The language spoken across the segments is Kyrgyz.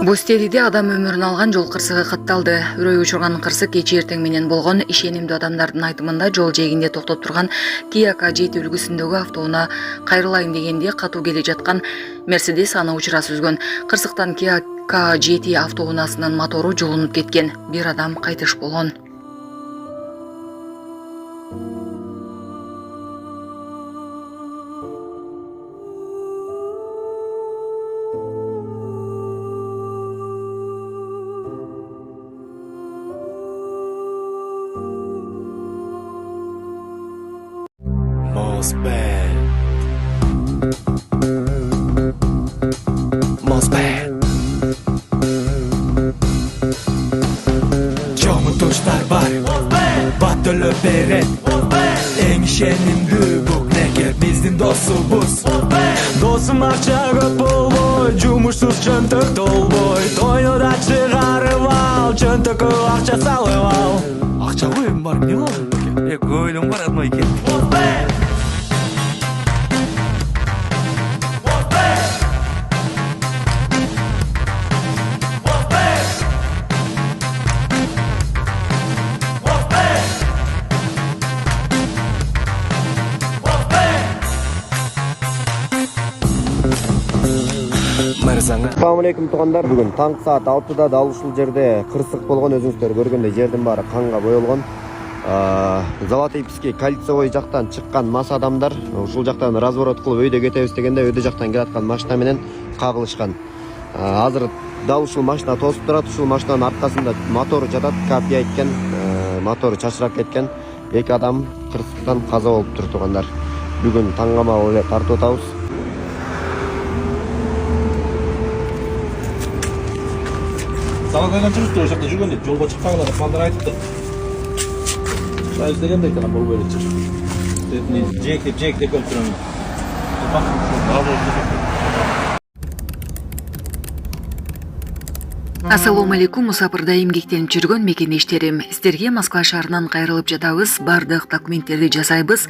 Бостериде адам өмүрүн алган жол кырсыгы катталды. Үрөй учурган кырсык кечээ эртең менен болгон. Ишенимдүү адамдардын айтымында жол жээгинде токтоп турган Kia K7 үлгүсүндөгү автоунаа кайрылайын дегенде катуу келе жаткан Mercedes аны учура сүзгөн. Кырсыктан Kia K7 автоунаасынын мотору жулунуп кеткен. Бир адам кайтыш болгон. Çoğumu tuşlar var Batılıp beret En işenimdүү bu neger bizdin dostubuz Dostum akça köp bolboy Jumuşsuz çöntök dolboy Toynu da çıgarıp al Çöntökö akça salıp al Akça koyun var ne oldu? Koyun var atma iki Assalamu alaikum tug'anlar. Bugun tаңғы saat 6-da dal ушул жерде кырсык болгон, өзүңүздөр көргөндөй жердин баары канга боелгон. Золотыйский кольцевой жактан чыккан мас адамдар ушул жактан разворот кылып өйдө кетебиз дегенде өйдө жактан келаткан машина менен кагылышкан. Азыр дал ушул машина тосуп турат. Ушул машинанын аркасында мотору жатат, капия экен, мотору чачырап кеткен. Эки адам кырсыктан каза болуп тур туугандар. Бүгүн таңгамал эле тартып атабыз. Саладан чыгып туруп жакта жүргөндө жолго чыкпагыла деп балдар айтыптыр. Шайыз дегенде айткан бул böyle чыгып. Детни жээктеп өлүп турам. Ассалому алейкум, мусапырда эмгектенип жүргөн мекендештерим. Сиздерге Москва шаарынан кайрылып жатабыз. Бардык документтерди жасайбыз.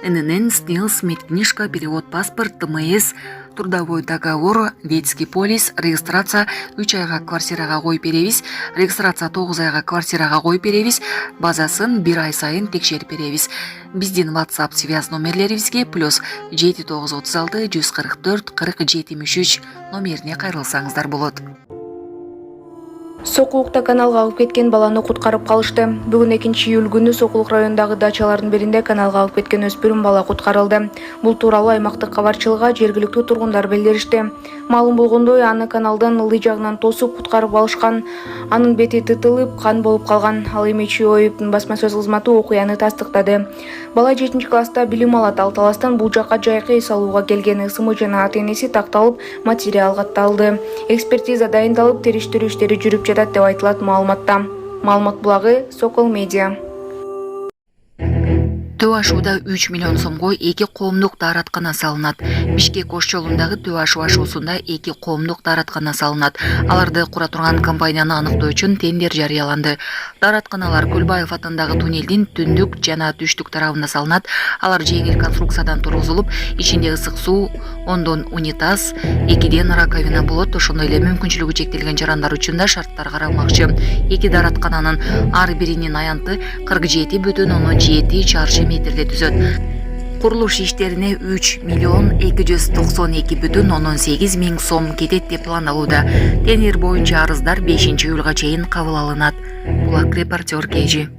ННН, СНИЛС, медкнижка, перевод паспорт, ТМС, трудовой договор, детский полис, регистрация 3 айга квартирага коюп беребиз, регистрация 9 айга квартирага коюп беребиз, базасын 1 ай сайын текшерип беребиз. Биздин WhatsApp связь номерлерибизге +7 936 144 40 73 номерине кайрылсаңыздар болот. Сокулукта каналга алып кеткен баланы куткарып калышты. Бүгүн 2-июль күнү Сокулук районундагы дачалардын биринде каналга алып кеткен өспүрүм бала куткарылды. Бул тууралуу аймактык кабарчылыгга жергиликтүү тургундар билдиришти. Маалым болгондой, аны каналдын ылдый жагынан тосуп куткарып алышкан. Анын бети тытылып, кан болуп калган. Ал эми ЧОИПтин басма сөз кызматы окуяны тастыктады. Бала 7-класста билим алат. Ал таластан бул жакка жайкы эс алууга келген. СМ жана ата-энеси такталып, материал катталды. Экспертиза дайындалып, териштирүү иштери жүрүп жатат деп айтылат маалыматта. Маалымат булагы Сокол Медиа. Төө ашууда 3 миллион сомго 2 коомдук даараткана салынат. Бишкек Ош жолундагы Төө ашу ашуусунда 2 коомдук даараткана салынат. Аларды кура турган компанияны аныктоо үчүн тендер жарыяланды. Дааратканалар Көлбаев атындагы туннелдин түндүк жана түштүк тарабында салынат. Алар жеңил конструкциядан тургузулуп, ичинде ысык суу, ондон унитаз, 2ден раковина болот. Ошондой эле мүмкүнчүлүгү чектелген жарандар үчүн да шарттар каралмакчы. 2 даараткананын ар биринин аянты 47,7 чарчы метрде түзөт. Курулуш иштерине 3 миллион 292,8 миң сом кетет деп пландалууда. Тендер боюнча арыздар 5-июлга чейин кабыл алынат. Булак репортер Кежи.